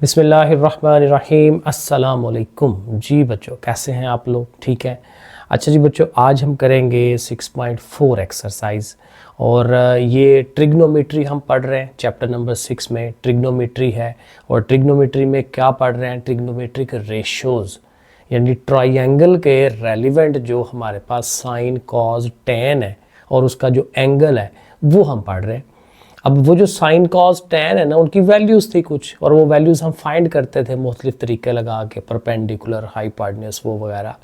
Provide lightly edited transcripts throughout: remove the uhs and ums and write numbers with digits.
बिस्मिल्लाहिर्रहमानिर्रहीम अस्सलाम वालेकुम। जी बच्चों, कैसे हैं आप लोग? ठीक है। अच्छा जी बच्चों, आज हम करेंगे 6.4 एक्सरसाइज और ये ट्रिग्नोमेट्री हम पढ़ रहे हैं। चैप्टर नंबर 6 में ट्रिग्नोमेट्री है और ट्रिग्नोमेट्री में क्या पढ़ रहे हैं? ट्रिग्नोमेट्रिक रेशोज़, यानी ट्राइंगल के रेलिवेंट जो हमारे पास साइन कॉज टेन है और उसका जो एंगल है वो हम पढ़ रहे हैं। अब वो जो साइन कॉस टेन है ना, उनकी वैल्यूज़ थी कुछ, और वो वैल्यूज़ हम फाइंड करते थे मुख्तलिफ तरीके लगा के, परपेंडिकुलर, हाइपोटेन्यूज, वो वगैरह।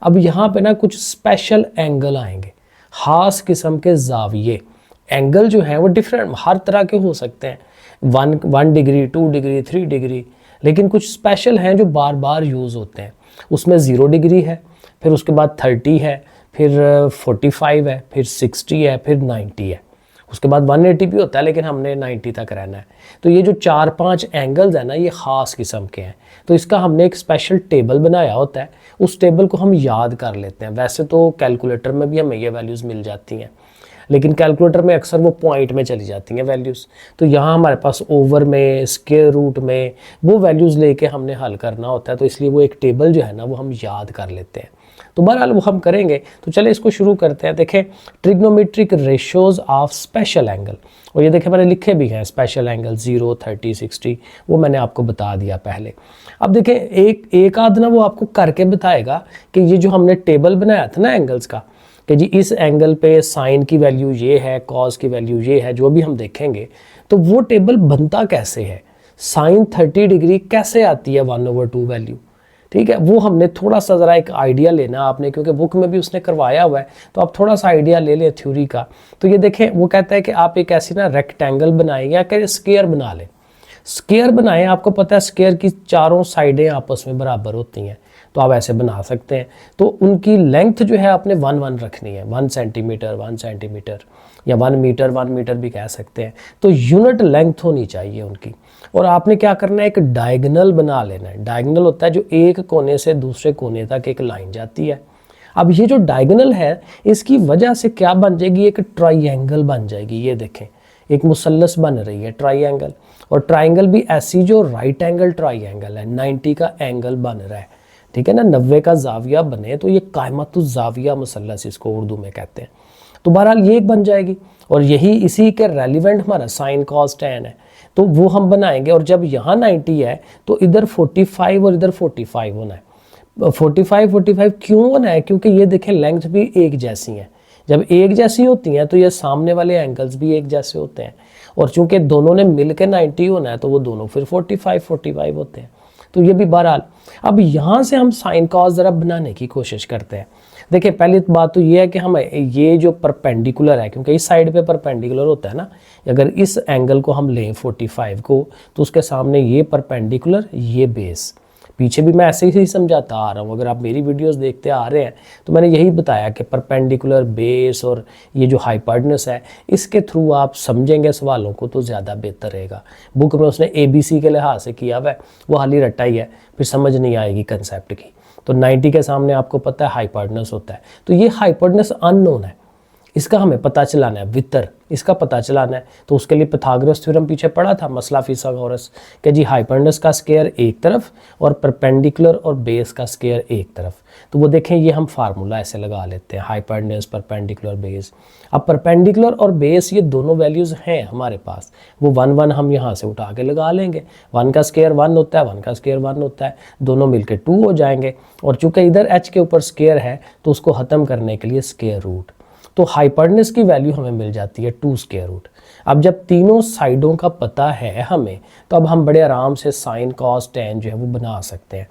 अब यहाँ पे ना कुछ स्पेशल एंगल आएंगे, खास किस्म के जाविये। एंगल जो है वो डिफरेंट हर तरह के हो सकते हैं, 1 डिग्री, 2 डिग्री, 3 डिग्री, लेकिन कुछ स्पेशल हैं जो बार बार यूज़ होते हैं। उसमें 0 डिग्री है, फिर उसके बाद 30 है, फिर 45 है, फिर 60 है, फिर 90 है, उसके बाद 180 भी होता है, लेकिन हमने 90 तक रहना है। तो ये जो 4-5 एंगल्स हैं ना, ये ख़ास किस्म के हैं। तो इसका हमने एक स्पेशल टेबल बनाया होता है, उस टेबल को हम याद कर लेते हैं। वैसे तो कैलकुलेटर में भी हमें ये वैल्यूज़ मिल जाती हैं, लेकिन कैलकुलेटर में अक्सर वो पॉइंट में चली जाती हैं वैल्यूज़। तो यहाँ हमारे पास ओवर में, स्क्वायर रूट में वो वैल्यूज़ लेके हमने हल करना होता है, तो इसलिए वो एक टेबल जो है ना वो हम याद कर लेते हैं। तो बहरहाल वो हम करेंगे। तो चले इसको शुरू करते हैं। देखें, trigonometric ratios of special angle, और ये देखें मैंने लिखे भी हैं स्पेशल एंगल 0, 30, 60, वो मैंने आपको बता दिया पहले। अब देखें, एक आध ना वो आपको करके बताएगा कि ये जो हमने टेबल बनाया था ना एंगल्स का, कि जी इस एंगल पे साइन की वैल्यू ये है, कॉस की वैल्यू ये है, जो भी हम देखेंगे। तो वो टेबल बनता कैसे है, साइन 30 डिग्री कैसे आती है 1/2 वैल्यू, ठीक है। वो हमने थोड़ा सा ज़रा एक आइडिया लेना आपने, क्योंकि बुक में भी उसने करवाया हुआ है, तो आप थोड़ा सा आइडिया ले लें थ्योरी का। तो ये देखें, वो कहता है कि आप एक ऐसी ना रेक्टेंगल बनाएं या कि स्क्वायर बना लें। स्क्वायर बनाएं, आपको पता है स्क्वायर की चारों साइडें आपस में बराबर होती हैं, तो आप ऐसे बना सकते हैं। तो उनकी लेंथ जो है आपने 1 रखनी है, 1 सेंटीमीटर 1 सेंटीमीटर, या 1 मीटर 1 मीटर भी कह सकते हैं। तो यूनिट लेंथ होनी चाहिए उनकी। और आपने क्या करना है, एक डायगोनल बना लेना है। डायगोनल होता है जो एक कोने से दूसरे कोने तक एक लाइन जाती है। अब ये जो डायगोनल है, इसकी वजह से क्या बन जाएगी, एक ट्राइंगल बन जाएगी। ये देखें, एक मुसल्लस बन रही है, ट्राइंगल। और ट्राइंगल भी ऐसी जो राइट एंगल ट्राइंगल है, 90 का एंगल बन रहा है, ठीक है ना। 90 का जाविया बने तो ये कायमतुज़ जाविया मुसल्लस इसको उर्दू में कहते हैं। तो बहरहाल ये एक बन जाएगी, और यही इसी के रेलिवेंट हमारा साइन कॉस टेन है, तो वो हम बनाएंगे। और जब यहाँ 90 है तो इधर 45 और इधर 45 होना है। 45 क्यों होना है, क्योंकि ये देखें लेंथ भी एक जैसी हैं। जब एक जैसी होती हैं तो ये सामने वाले एंगल्स भी एक जैसे होते हैं, और चूंकि दोनों ने मिल के 90 होना है तो वो दोनों फिर 45 होते हैं। तो ये भी बहरहाल। अब यहाँ से हम साइन कॉस ज़रा बनाने की कोशिश करते हैं। देखिए, पहली बात तो ये है कि हम ये जो परपेंडिकुलर है, क्योंकि इस साइड पे परपेंडिकुलर होता है ना, अगर इस एंगल को हम लें 45 को, तो उसके सामने ये परपेंडिकुलर, ये बेस। पीछे भी मैं ऐसे ही समझाता आ रहा हूँ, अगर आप मेरी वीडियोस देखते आ रहे हैं तो मैंने यही बताया कि परपेंडिकुलर, बेस और ये जो हाइपोटेन्यूज है, इसके थ्रू आप समझेंगे सवालों को तो ज़्यादा बेहतर रहेगा। बुक में उसने ABC के लिहाज से किया हुआ है, वो हाली रट्टा ही है, फिर समझ नहीं आएगी कंसेप्ट की। तो 90 के सामने आपको पता है हाइपोटेन्यूज होता है, तो ये हाइपोटेन्यूज अननोन है, इसका हमें पता चलाना है। वितर इसका पता चलाना है, तो उसके लिए पिथागोरस थ्योरम पीछे पढ़ा था, मसला फिसागोरस, कि जी हाइपोटेन्यूज का स्क्वायर एक तरफ और परपेंडिकुलर और बेस का स्क्वायर एक तरफ। तो वो देखें, ये हम फार्मूला ऐसे लगा लेते हैं, हाइपोटेन्यूज, परपेंडिकुलर, बेस। अब परपेंडिकुलर और बेस ये दोनों वैल्यूज़ हैं हमारे पास, वो 1 हम यहाँ से उठा के लगा लेंगे। 1 का स्क्वायर 1 होता है, 1 का स्क्वायर 1 होता है, दोनों मिलकर 2 हो जाएंगे। और चूँकि इधर h के ऊपर स्क्वायर है, तो उसको ख़त्म करने के लिए स्क्वायर रूट, तो हाइपोटेन्यूज की वैल्यू हमें मिल जाती है 2 स्क्वायर रूट। अब जब तीनों साइडों का पता है हमें, तो अब हम बड़े आराम से साइन कॉस टेन जो है वो बना सकते हैं।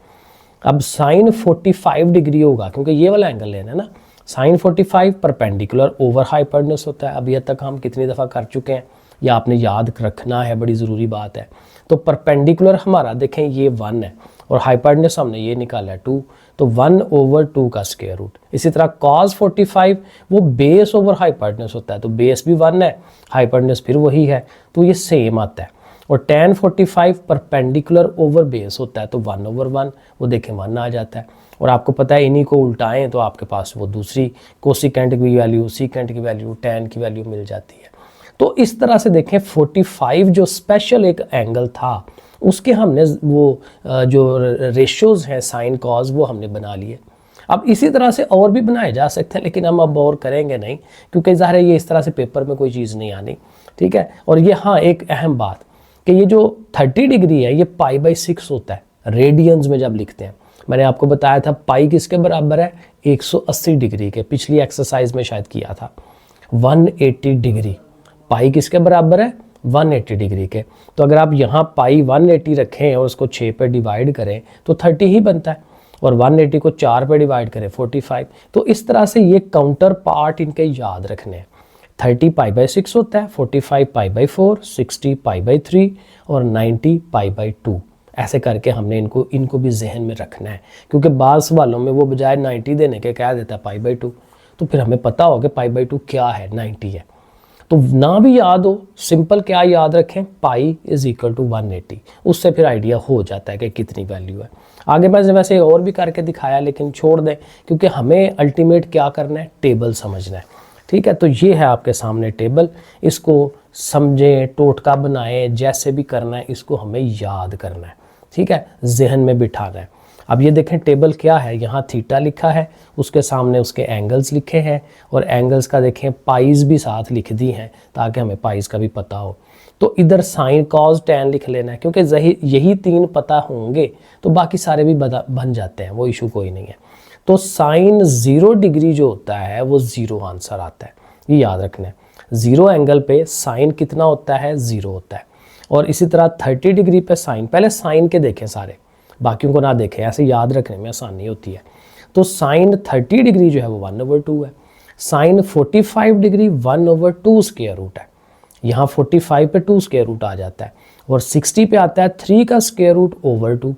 अब साइन 45 डिग्री होगा, क्योंकि ये वाला एंगल लेना है ना। साइन 45 परपेंडिकुलर ओवर हाइपोटेन्यूज होता है। अभी तक हम कितनी दफ़ा कर चुके हैं, या आपने याद रखना है, बड़ी ज़रूरी बात है। तो परपेंडिकुलर हमारा देखें ये 1 है, और हाइपोटेन्यूज हमने ये निकाला है 2, तो 1/2 का स्क्वायर रूट। इसी तरह cos 45 वो बेस ओवर हाइपोटेन्यूज होता है, तो बेस भी 1 है, हाइपोटेन्यूज फिर वही है, तो ये सेम आता है। और tan 45 परपेंडिकुलर ओवर बेस होता है, तो 1/1, वो देखें 1 आ जाता है। और आपको पता है इन्हीं को उल्टाएं तो आपके पास वो दूसरी कोसिकेंट की वैल्यू, सीकेंट की वैल्यू, tan की वैल्यू मिल जाती है। तो इस तरह से देखें 45 जो स्पेशल एक एंगल था, उसके हमने वो जो रेशियोज़ हैं साइन कॉज वो हमने बना लिए। अब इसी तरह से और भी बनाए जा सकते हैं, लेकिन हम अब और करेंगे नहीं, क्योंकि ज़ाहिर है ये इस तरह से पेपर में कोई चीज़ नहीं आनी, ठीक है। और ये हाँ एक अहम बात कि ये जो 30 डिग्री है ये π/6 होता है रेडियंस में जब लिखते हैं। मैंने आपको बताया था पाई किसके बराबर है, 180 डिग्री के, पिछली एक्सरसाइज में शायद किया था। 180 डिग्री, पाई किसके बराबर है, 180 डिग्री के। तो अगर आप यहाँ पाई 180 रखें और उसको 6 पे डिवाइड करें तो 30 ही बनता है, और 180 को 4 पे डिवाइड करें 45। तो इस तरह से ये काउंटर पार्ट इनके याद रखने हैं। 30 π/6 होता है, 45 π/4, 60 π/3 और 90 π/2। ऐसे करके हमने इनको भी जहन में रखना है, क्योंकि बाज़ सवालों में वो बजाय 90 देने के कह देता है π/2, तो फिर हमें पता होगा π/2 क्या है, 90 है। तो ना भी याद हो, सिंपल क्या याद रखें, पाई इज इक्वल टू 180, उससे फिर आइडिया हो जाता है कि कितनी वैल्यू है। आगे मैं वैसे और भी करके दिखाया, लेकिन छोड़ दें, क्योंकि हमें अल्टीमेट क्या करना है, टेबल समझना है, ठीक है। तो ये है आपके सामने टेबल, इसको समझें, टोटका बनाएं, जैसे भी करना है इसको हमें याद करना है, ठीक है, जहन में बिठाना है। अब ये देखें टेबल क्या है, यहाँ थीटा लिखा है, उसके सामने उसके एंगल्स लिखे हैं, और एंगल्स का देखें पाइज भी साथ लिख दी हैं ताकि हमें पाइज का भी पता हो। तो इधर साइन कॉज टैन लिख लेना है, क्योंकि यही 3 पता होंगे तो बाकी सारे भी बन जाते हैं, वो इशू कोई नहीं है। तो साइन 0 डिग्री जो होता है वो 0 आंसर आता है, ये याद रखना है। 0 एंगल पे साइन कितना होता है, 0 होता है। और इसी तरह 30 डिग्री पे साइन, पहले साइन के देखें सारे, बाकियों को ना देखें, ऐसे याद रखने में आसानी होती है। तो साइन 30 डिग्री जो है वो 1/2 है। साइन 45 डिग्री 1/2 स्क्वायर रूट है। यहाँ 45 पे 2 स्क्वायर रूट आ जाता है, और 60 पे आता है 3 का स्क्वायर रूट ओवर 2,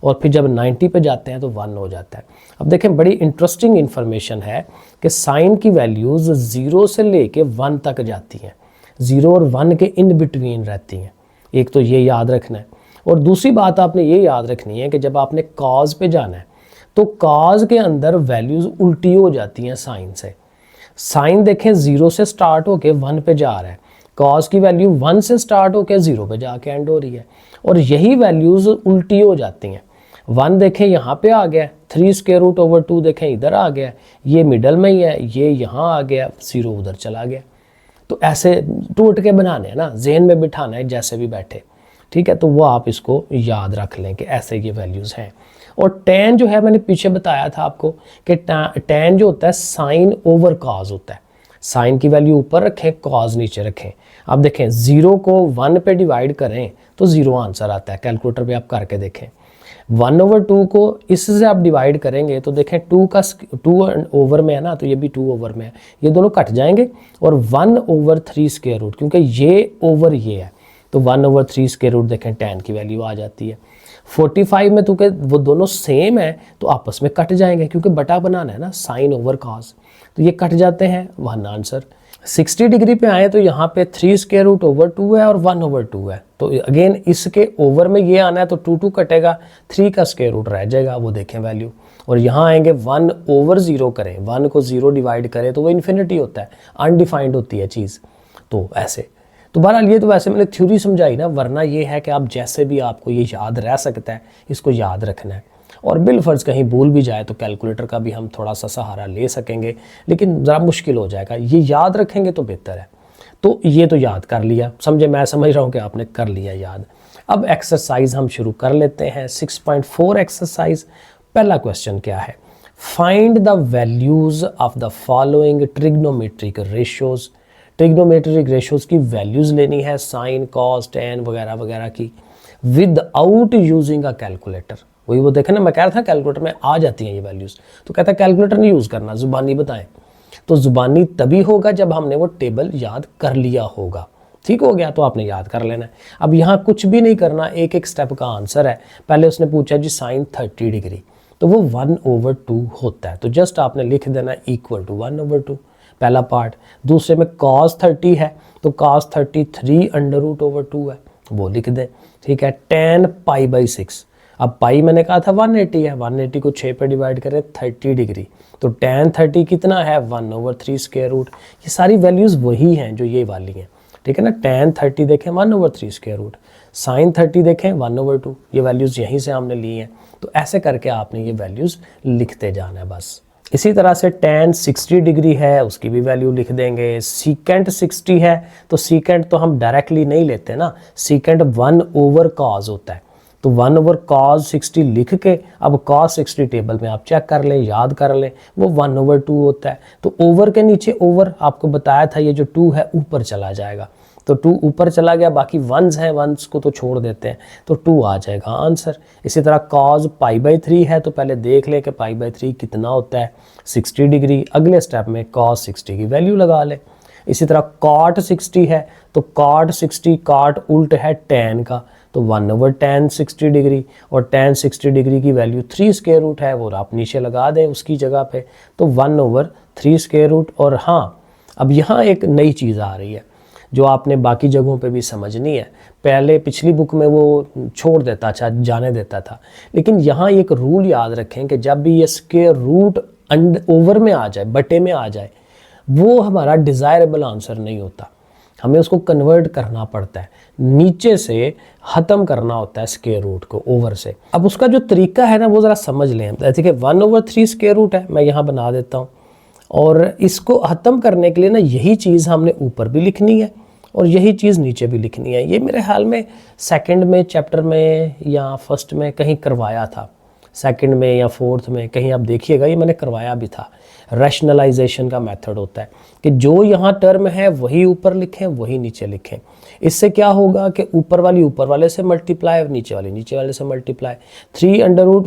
और फिर जब 90 पे जाते हैं तो 1 हो जाता है। अब देखें बड़ी इंटरेस्टिंग इन्फॉर्मेशन है कि साइन की वैल्यूज़ 0 से लेके 1 तक जाती हैं, 0 और 1 के इन बिटवीन रहती हैं। एक तो ये याद रखना है, और दूसरी बात आपने ये याद रखनी है कि जब आपने कॉज पे जाना है तो कॉज के अंदर वैल्यूज़ उल्टी हो जाती हैं साइन से। साइन देखें 0 से स्टार्ट होके 1 पे जा रहा है, कॉज की वैल्यू 1 से स्टार्ट होकर 0 पे जाके एंड हो रही है, और यही वैल्यूज़ उल्टी हो जाती हैं। 1 देखें यहाँ पे आ गया, 3 स्क्वायर रूट ओवर 2 देखें इधर आ गया, ये मिडल में ही है, ये यहाँ आ गया, 0 उधर चला गया। तो ऐसे टूट के बनाने हैं ना, जहन में बिठाना है जैसे भी बैठे, ठीक है। तो वो आप इसको याद रख लें कि ऐसे ये वैल्यूज़ हैं। और टैन जो है मैंने पीछे बताया था आपको कि टैन जो होता है साइन ओवर कॉज होता है। साइन की वैल्यू ऊपर रखें, कॉज नीचे रखें। अब देखें 0 को 1 पे डिवाइड करें तो 0 आंसर आता है, कैलकुलेटर पे आप करके देखें। 1/2 को इससे आप डिवाइड करेंगे तो देखें 2 ओवर में है ना, तो ये भी 2 ओवर में है, ये दोनों कट जाएंगे, और 1/3 स्क्वायर रूट, क्योंकि ये ओवर ये है तो 1/3 स्क्वायर रूट देखें टैन की वैल्यू आ जाती है। 45 में तो वो दोनों सेम है तो आपस में कट जाएंगे, क्योंकि बटा बनाना है ना, साइन ओवर कॉस, तो ये कट जाते हैं, 1 आंसर। 60 डिग्री पे आए तो यहाँ पे 3 स्क्वायर रूट ओवर 2 है और 1/2 है, तो अगेन इसके ओवर में ये आना है तो 2 कटेगा, 3 का स्क्वायर रूट रह जाएगा, वो देखें वैल्यू। और यहाँ आएंगे 1/0 करें, 1 को 0 डिवाइड करें तो वो इन्फिनिटी होता है, अनडिफाइंड होती है चीज़। तो ऐसे तो बहरहाल ये तो वैसे मैंने थ्योरी समझाई ना, वरना ये है कि आप जैसे भी आपको ये याद रह सकता है इसको याद रखना है। और बिलफर्ज कहीं भूल भी जाए तो कैलकुलेटर का भी हम थोड़ा सा सहारा ले सकेंगे, लेकिन ज़रा मुश्किल हो जाएगा, ये याद रखेंगे तो बेहतर है। तो ये तो याद कर लिया, समझे, मैं समझ रहा हूँ कि आपने कर लिया याद। अब एक्सरसाइज हम शुरू कर लेते हैं। 6.4 एक्सरसाइज, पहला क्वेश्चन क्या है, find the values of the following trigonometric ratios. Trigonometric ratios की वैल्यूज़ लेनी है, साइन कॉस टैन वगैरह वगैरह की, विदाउट यूजिंग अ कैलकुलेटर। वही वो देखें ना, मैं कह रहा था कैलकुलेटर में आ जाती हैं ये वैल्यूज़, तो कहता है कैलकुलेटर नहीं यूज़ करना, ज़ुबानी बताएं। तो ज़ुबानी तभी होगा जब हमने वो टेबल याद कर लिया होगा, ठीक हो गया, तो आपने याद कर लेना है। अब यहाँ कुछ भी नहीं करना, एक एक स्टेप का आंसर है। पहले उसने पूछा जी साइन 30 डिग्री, तो वो 1/2 होता है, तो जस्ट आपने लिख देना इक्वल टू 1/2, पहला पार्ट। दूसरे में cos 30 है तो cos 30 3/√/2 है, वो लिख दें, ठीक है। tan π/6, अब पाई मैंने कहा था 180 है, 180 को 6 पे डिवाइड करें 30 डिग्री, तो tan 30 कितना है, 1/3 स्क्वायर रूट। ये सारी वैल्यूज़ वही हैं जो ये वाली हैं, ठीक है ना। tan 30 देखें 1/3 स्क्वायर रूट, साइन 30 देखें 1/2, ये वैल्यूज़ यहीं से हमने ली हैं। तो ऐसे करके आपने ये वैल्यूज़ लिखते जाना है बस। इसी तरह से tan 60 डिग्री है, उसकी भी वैल्यू लिख देंगे। सीकेंट 60 है तो सीकेंट तो हम डायरेक्टली नहीं लेते ना, सीकेंट 1/cos होता है, तो 1/cos 60 लिख के अब cos 60 टेबल में आप चेक कर लें, याद कर लें, वो 1/2 होता है। तो ओवर के नीचे ओवर आपको बताया था, ये जो 2 है ऊपर चला जाएगा, तो 2 ऊपर चला गया, बाकी वंस हैं, वंस को तो छोड़ देते हैं, तो 2 आ जाएगा आंसर। इसी तरह cos π/3 है, तो पहले देख लें कि π/3 कितना होता है, 60 डिग्री। अगले स्टेप में cos 60 की वैल्यू लगा लें। इसी तरह cot 60 है, तो cot 60, cot उल्ट है tan का, तो 1/tan 60 डिग्री, और tan 60 डिग्री की वैल्यू 3 स्क्वायर रूट है, वो आप नीचे लगा दें उसकी जगह पे, तो 1/3 स्क्वायर रूट। और हाँ, अब यहाँ एक नई चीज़ आ रही है जो आपने बाकी जगहों पे भी समझनी है। पहले पिछली बुक में वो छोड़ देता, अच्छा जाने देता था, लेकिन यहाँ एक रूल याद रखें कि जब भी ये स्क्वायर रूट ओवर में आ जाए, बटे में आ जाए, वो हमारा डिज़ायरेबल आंसर नहीं होता, हमें उसको कन्वर्ट करना पड़ता है, नीचे से ख़त्म करना होता है स्क्वायर रूट को ओवर से। अब उसका जो तरीका है ना वो ज़रा समझ लें। जैसे कि 1/3 स्क्वायर रूट है, मैं यहाँ बना देता हूँ, और इसको ख़त्म करने के लिए ना यही चीज़ हमने ऊपर भी लिखनी है और यही चीज़ नीचे भी लिखनी है। ये मेरे ख्याल में सेकंड में चैप्टर में या फर्स्ट में कहीं करवाया था, सेकंड में या फोर्थ में कहीं आप देखिएगा, ये मैंने करवाया भी था। रैशनलाइजेशन का मेथड होता है कि जो यहाँ टर्म है वही ऊपर लिखें, वही नीचे लिखें। इससे क्या होगा कि ऊपर वाली ऊपर वाले से मल्टीप्लाई और नीचे वाली नीचे वाले से मल्टीप्लाई। 3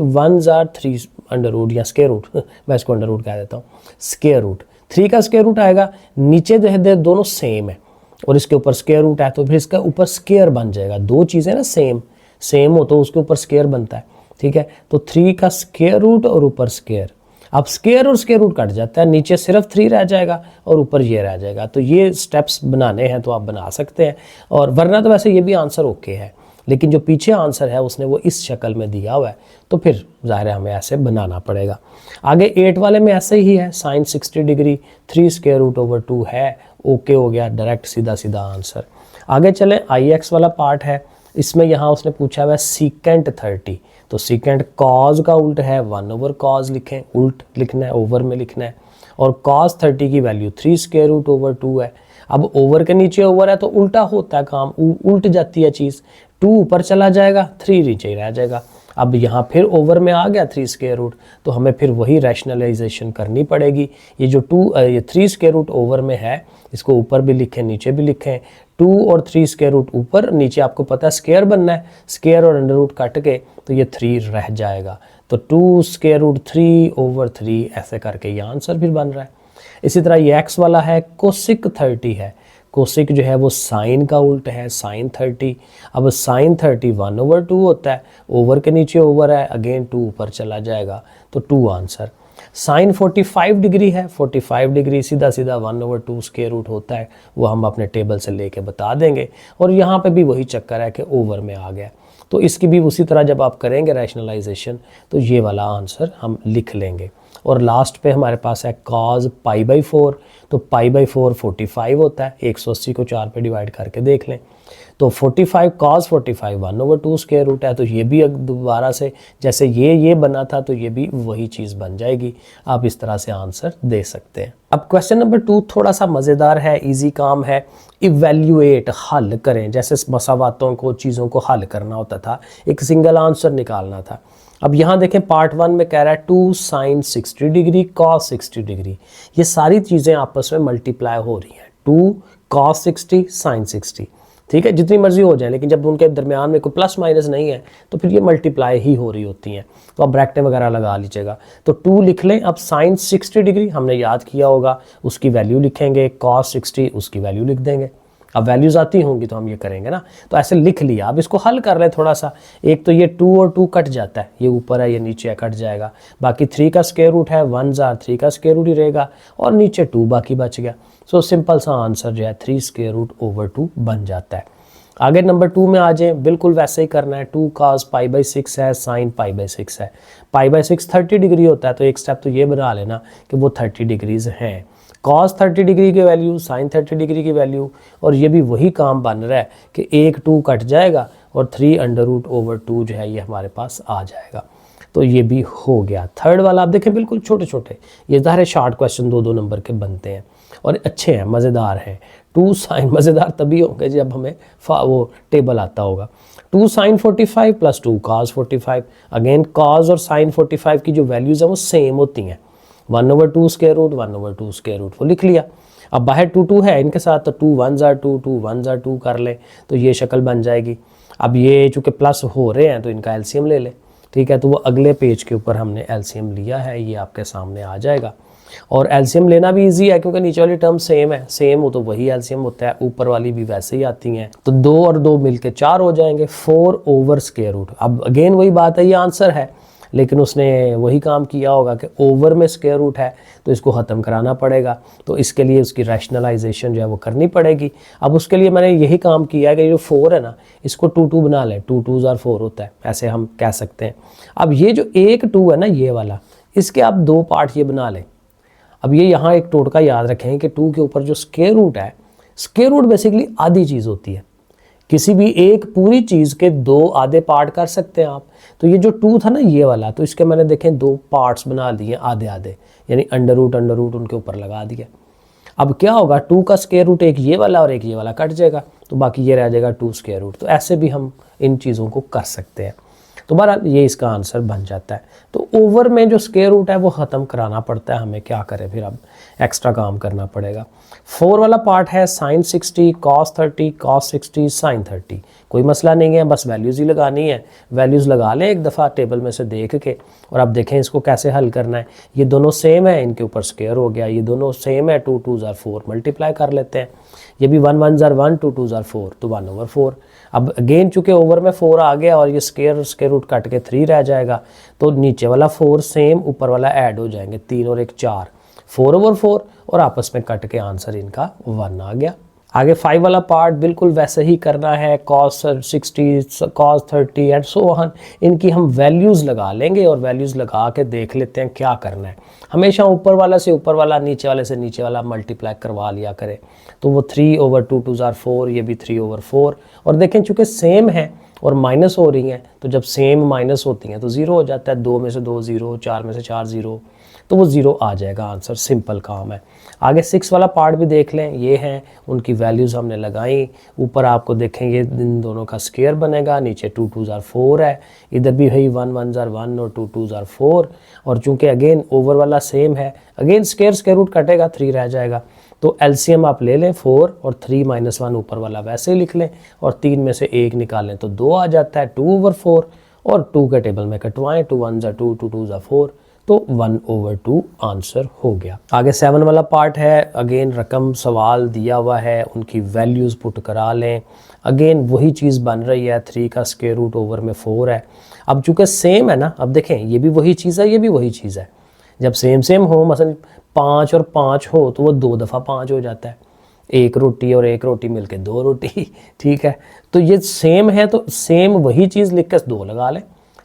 1s are 3 या स्क्वायर रूट, मैं इसको अंडर रूट कह देता हूँ, स्क्वायर रूट। 3 का स्क्वायर रूट आएगा, नीचे जो दोनों सेम है और इसके ऊपर स्क्वायर रूट है, तो फिर इसका ऊपर स्क्वायर बन जाएगा। दो चीज़ें ना सेम हो तो उसके ऊपर स्क्वायर बनता है, ठीक है। तो 3 का स्क्वायर रूट और ऊपर स्क्वायर, अब स्क्वायर और स्क्वायर रूट कट जाता है, नीचे सिर्फ 3 रह जाएगा और ऊपर ये रह जाएगा। तो ये स्टेप्स बनाने हैं तो आप बना सकते हैं, और वरना तो वैसे ये भी आंसर ओके है, लेकिन जो पीछे आंसर है उसने वो इस शक्ल में दिया हुआ है, तो फिर ज़ाहिर है हमें ऐसे बनाना पड़ेगा। आगे 8 वाले में ऐसे ही है, sine 60 degree 3 square root over 2 है, ओके हो गया, डायरेक्ट सीधा सीधा आंसर। आगे चलें, IX वाला पार्ट है, इसमें यहाँ उसने पूछा हुआ है सीकेंट 30, तो सीकेंट कॉज का उल्ट है 1/cos लिखें, उल्ट लिखना है, ओवर में लिखना है, और cos 30 की वैल्यू 3 स्क्वायर रूट ओवर 2 है। अब ओवर के नीचे ओवर है तो उल्टा होता है काम, उल्ट जाती है चीज़, 2 ऊपर चला जाएगा, 3 नीचे रह जाएगा। अब यहाँ फिर ओवर में आ गया 3 स्क्वायर रूट, तो हमें फिर वही रैशनलाइजेशन करनी पड़ेगी। ये जो 3 स्क्वायर रूट ओवर में है, इसको ऊपर भी लिखें नीचे भी लिखें, 2 और 3 स्क्वायर रूट ऊपर, नीचे आपको पता है स्क्वायर बनना है, स्क्वायर और अंडर रूट काट के तो ये 3 रह जाएगा, तो 2 स्क्वायर रूट 3 ओवर 3, ऐसे करके ये आंसर फिर बन रहा है। इसी तरह ये एक्स वाला है, कोसिक 30 है, कोसिक जो है वो साइन का उल्ट है, साइन 30। अब साइन 30 1/2 होता है, ओवर के नीचे ओवर है, अगेन 2 ऊपर चला जाएगा, तो 2 आंसर। साइन 45 डिग्री है, 45 डिग्री सीधा सीधा 1/2 स्क्वायर रूट होता है, वो हम अपने टेबल से लेके बता देंगे। और यहाँ पे भी वही चक्कर है कि ओवर में आ गया, तो इसकी भी उसी तरह जब आप करेंगे रैशनलाइजेशन तो ये वाला आंसर हम लिख लेंगे। और लास्ट पे हमारे पास है cos π/4, तो π/4 45 होता है, 180 को 4 पे डिवाइड करके देख लें, तो 45 cos 45 1/2 स्क्वायर रूट है, तो ये भी दोबारा से जैसे ये बना था तो ये भी वही चीज़ बन जाएगी। आप इस तरह से आंसर दे सकते हैं। अब क्वेश्चन नंबर 2 थोड़ा सा मज़ेदार है, इजी काम है। इवैल्यूएट, हल करें, जैसे मसावातों को, चीज़ों को हल करना होता था, एक सिंगल आंसर निकालना था। अब यहाँ देखें पार्ट 1 में कह रहा है 2 साइन 60 डिग्री cos 60 डिग्री, ये सारी चीज़ें आपस में मल्टीप्लाई हो रही हैं, 2 cos 60 साइन 60, ठीक है, जितनी मर्जी हो जाए, लेकिन जब उनके दरमियान में कोई प्लस माइनस नहीं है तो फिर ये मल्टीप्लाई ही हो रही होती हैं, तो आप ब्रैकेटें वगैरह लगा लीजिएगा। तो 2 लिख लें। अब साइन 60 डिग्री हमने याद किया होगा, उसकी वैल्यू लिखेंगे, cos 60 उसकी वैल्यू लिख देंगे। अब वैल्यूज़ आती होंगी तो हम ये करेंगे ना, तो ऐसे लिख लिया। अब इसको हल कर लें थोड़ा सा, एक तो ये 2 और 2 कट जाता है, ये ऊपर है ये नीचे है, कट जाएगा, बाकी 3 का स्क्वायर रूट है, 1s are 3 का स्क्वायर रूट ही रहेगा, और नीचे 2 बाकी बच गया। सो सिंपल सा आंसर जो है 3 स्क्वायर रूट ओवर 2 बन जाता है। आगे नंबर 2 में आ जाए, बिल्कुल वैसे ही करना है। 2 cos π/6 है, साइन π/6 है, π/6 30 डिग्री होता है, तो एक स्टेप तो ये बना लेना कि वो 30 डिग्रीज हैं। cos 30 डिग्री की वैल्यू, साइन 30 डिग्री की वैल्यू, और ये भी वही काम बन रहा है कि 1 2 कट जाएगा और 3√/2 जो है ये हमारे पास आ जाएगा। तो ये भी हो गया। थर्ड वाला आप देखें बिल्कुल छोटे छोटे, ये ज़ाहिर है शार्ट क्वेश्चन 2-2 नंबर के बनते हैं और अच्छे हैं, मज़ेदार हैं। 2 sin मज़ेदार तभी होंगे जब हमें वो टेबल आता होगा। 2 sin 45 + 2 cos 45। अगेन cos और sin 45 की जो वैल्यूज़ हैं वो सेम होती हैं। 1/2 स्क्वायर रूट 1/2 स्क्वायर रूट, वो लिख लिया। अब बाहर 2 है इनके साथ, तो 2 1s are 2 2 1s are 2 कर लें तो ये शक्ल बन जाएगी। अब ये चूँकि प्लस हो रहे हैं तो इनका एलसीएम ले लें, ठीक है। तो वो अगले पेज के ऊपर हमने एलसीएम लिया है, ये आपके सामने आ जाएगा। और एलसीएम लेना भी इजी है क्योंकि नीचे वाली टर्म सेम है, सेम हो तो वही एलसीएम होता है, ऊपर वाली भी वैसे ही आती हैं। तो 2 और 2 मिलके 4 हो जाएंगे, 4/√। अब अगेन वही बात है, ये आंसर है लेकिन उसने वही काम किया होगा कि ओवर में स्क्वायर रूट है तो इसको ख़त्म कराना पड़ेगा, तो इसके लिए उसकी रैशनलाइजेशन जो है वो करनी पड़ेगी। अब उसके लिए मैंने यही काम किया है कि जो 4 है ना, इसको 2 2 बना लें, 2 2s are 4 होता है, ऐसे हम कह सकते हैं। अब ये जो एक 2 है ना ये वाला, इसके आप 2 पार्ट ये बना लें। अब ये यहाँ एक टोटका याद रखें कि 2 के ऊपर जो स्क्वायर रूट है, स्क्वायर रूट बेसिकली आधी चीज़ होती है। किसी भी एक पूरी चीज़ के 2 आधे पार्ट कर सकते हैं आप। तो ये जो 2 था ना ये वाला, तो इसके मैंने देखें 2 पार्ट्स बना दिए आधे आधे, यानी अंडर रूट उनके ऊपर लगा दिया। अब क्या होगा, 2 का स्क्वायर रूट एक ये वाला और एक ये वाला कट जाएगा, तो बाकी ये रह जाएगा 2 स्क्वायर रूट। तो ऐसे भी हम इन चीज़ों को कर सकते हैं। तो बहरहाल ये इसका आंसर बन जाता है। तो ओवर में जो स्क्वायर रूट है वो ख़त्म कराना पड़ता है हमें, क्या करें फिर, अब एक्स्ट्रा काम करना पड़ेगा। 4 वाला पार्ट है sin 60 cos 30 cos 60 sin 30। कोई मसला नहीं है, बस वैल्यूज़ ही लगानी है। वैल्यूज़ लगा लें एक दफ़ा टेबल में से देख के, और अब देखें इसको कैसे हल करना है। ये दोनों सेम है, इनके ऊपर स्क्वायर हो गया, ये दोनों सेम है, 2 2s are 4 मल्टीप्लाई कर लेते हैं। ये भी 1 1s are 1 2 2s are 4, तो 1/4। अब अगेन चूँकि ओवर में 4 आ गया और ये स्क्वायर रूट कट के 3 रह जाएगा, तो नीचे वाला 4 सेम, ऊपर वाला ऐड हो जाएंगे, 3 और 1 4, 4/4, और आपस में कट के आंसर इनका 1 आ गया। आगे 5 वाला पार्ट बिल्कुल वैसे ही करना है, cos 60 cos 30 and so on. इनकी हम वैल्यूज़ लगा लेंगे और वैल्यूज़ लगा के देख लेते हैं क्या करना है। हमेशा ऊपर वाला से ऊपर वाला, नीचे वाले से नीचे वाला मल्टीप्लाई करवा लिया करें। तो वो 3/2 2s are 4, ये भी 3/4। और देखें चूँकि सेम है और माइनस हो रही हैं, तो जब सेम माइनस होती हैं तो 0 हो जाता है। 2 में से 2 0, 4 में से 4 0, तो वो 0 आ जाएगा आंसर। सिंपल काम है। आगे 6 वाला पार्ट भी देख लें, ये हैं उनकी वैल्यूज़ हमने लगाई। ऊपर आपको देखेंगे इन दोनों का स्क्वायर बनेगा, नीचे 2 2s are 4 है, इधर भी वही 1 1s are 1 और 2 2s are 4। और चूँकि अगेन ओवर वाला सेम है, अगेन स्क्वायर रूट कटेगा, 3 रह जाएगा। तो एलसीएम आप ले लें 4 और 3 - 1 ऊपर वाला वैसे ही लिख लें, और 3 में से 1 निकालें तो 2 आ जाता है, 2/4। और 2 के टेबल में कटवाएं, 2 1s are 2 2 2s are 4, तो 1/2 आंसर हो गया। आगे 7 वाला पार्ट है, अगेन रकम सवाल दिया हुआ है, उनकी वैल्यूज़ पुट करा लें। अगेन वही चीज़ बन रही है, 3 का स्क्वायर रूट ओवर में 4 है। अब चूँकि सेम है ना, अब देखें ये भी वही चीज़ है, ये भी वही चीज़ है। जब सेम हो, मसलन 5 और 5 हो तो वो 2 दफ़ा 5 हो जाता है। 1 रोटी और 1 रोटी मिलके 2 रोटी, ठीक है। तो ये सेम है तो सेम वही चीज़ लिख कर 2 लगा लें,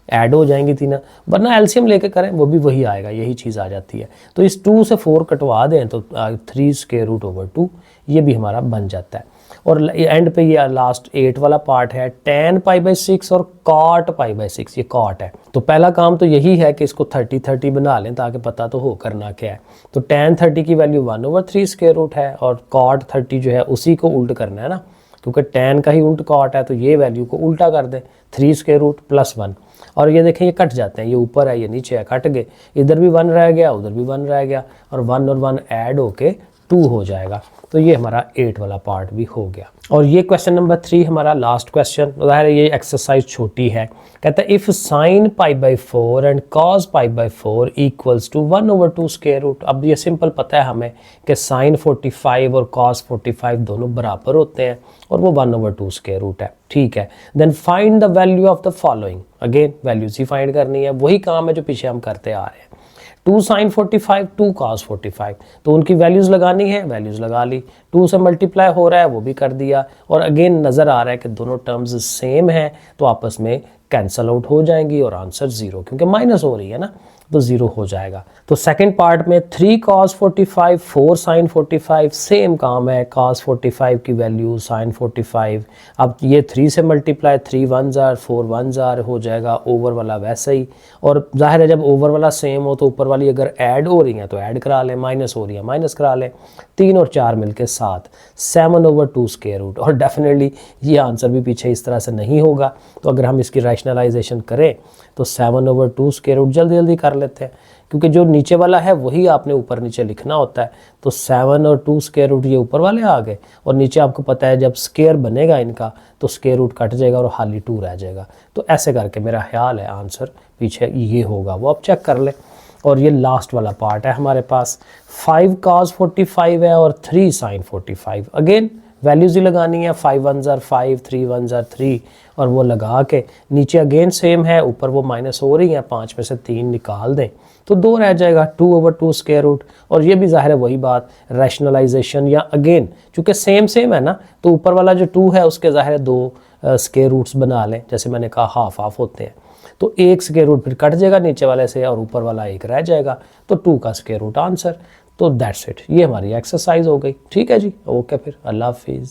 ऐड हो जाएंगी 3, वरना एलसीएम लेके करें वो भी वही आएगा, यही चीज़ आ जाती है। तो इस 2 से 4 कटवा दें तो 3√/2 ये भी हमारा बन जाता है। और एंड पे ये लास्ट 8 वाला पार्ट है, tan π/6 और cot π/6, ये cot है। तो पहला काम तो यही है कि इसको 30 30 बना लें ताकि पता तो हो करना क्या है। तो tan 30 की वैल्यू 1/3 स्क्वायर रूट है, और cot 30 जो है उसी को उल्ट करना है ना, क्योंकि tan का ही उल्ट cot है, तो ये वैल्यू को उल्टा कर दें, 3 स्क्वायर रूट + 1। और ये देखें ये कट जाते हैं, ये ऊपर है ये नीचे है, कट गए, इधर भी 1 रह गया उधर भी 1 रह गया, और 1 और 1 ऐड होके 2 हो जाएगा। तो ये हमारा 8 वाला पार्ट भी हो गया। और ये क्वेश्चन नंबर 3 हमारा लास्ट क्वेश्चन, ज़ाहिर है ये एक्सरसाइज छोटी है। कहता है if sin π/4 and cos π/4 equals to 1/2 square root. अब ये सिंपल पता है हमें कि sin 45 और cos 45 दोनों बराबर होते हैं और वो 1/2 स्क्वायर रूट है, ठीक है। Then find the value of the following. Again values ही फाइंड करनी है, वही काम है जो पीछे हम करते आ रहे हैं। 2 sin 45 2 cos 45, तो उनकी वैल्यूज़ लगानी है, वैल्यूज़ लगा ली। 2 से मल्टीप्लाई हो रहा है वो भी कर दिया, और अगेन नज़र आ रहा है कि दोनों टर्म्स सेम हैं, तो आपस में कैंसल आउट हो जाएंगी और आंसर 0, क्योंकि माइनस हो रही है ना, तो 0 हो जाएगा। तो सेकंड पार्ट में 3 cos 45 4 sin 45, सेम काम है, cos 45 की वैल्यू sin 45, अब ये 3 से multiply, 3 1s are 4 1s are हो जाएगा, ओवर वाला वैसे ही। और जाहिर है जब ओवर वाला सेम हो तो ऊपर वाली अगर ऐड हो रही हैं तो ऐड करा लें, माइनस हो रही है माइनस करा लें। 3 और 4 मिलके 7, 7/2 स्क्वायर रूट। और डेफिनेटली ये आंसर भी पीछे इस तरह से नहीं होगा, तो अगर हम इसकी रैशनलाइजेशन करें तो 7/2 स्क्वायर रूट जल्दी जल्दी कर लेते हैं, क्योंकि जो नीचे वाला है वही आपने ऊपर नीचे लिखना होता है। तो 7 और 2 स्क्वायर रूट ये ऊपर वाले आ गए, और नीचे आपको पता है जब स्क्वायर बनेगा इनका तो स्क्वायर रूट कट जाएगा और खाली 2 रह जाएगा। तो ऐसे करके मेरा ख्याल है आंसर पीछे ये होगा, वो आप चेक कर लें। और ये लास्ट वाला पार्ट है हमारे पास, 5 cos 45 है और 3 sin 45। अगेन वैल्यूज़ ही लगानी है, 5 1s are 5 3 1s are 3, और वो लगा के नीचे अगेन सेम है, ऊपर वो माइनस हो रही है, 5 में से 3 निकाल दें तो 2 रह जाएगा, 2/2 स्क्वायर रूट। और ये भी ज़ाहिर है वही बात, रैशनलाइजेशन या अगेन चूँकि सेम सेम है ना, तो ऊपर वाला जो 2 है उसके ज़ाहिर है 2 स्क्वायर रूट्स बना लें, जैसे मैंने कहा हाफ हाफ होते हैं। तो 1 स्क्वायर रूट फिर कट जाएगा नीचे वाले से और ऊपर वाला 1 रह जाएगा, तो 2 का स्क्वायर रूट आंसर। तो दैट्स इट, ये हमारी एक्सरसाइज हो गई। ठीक है जी, ओके, फिर अल्लाह हाफिज़।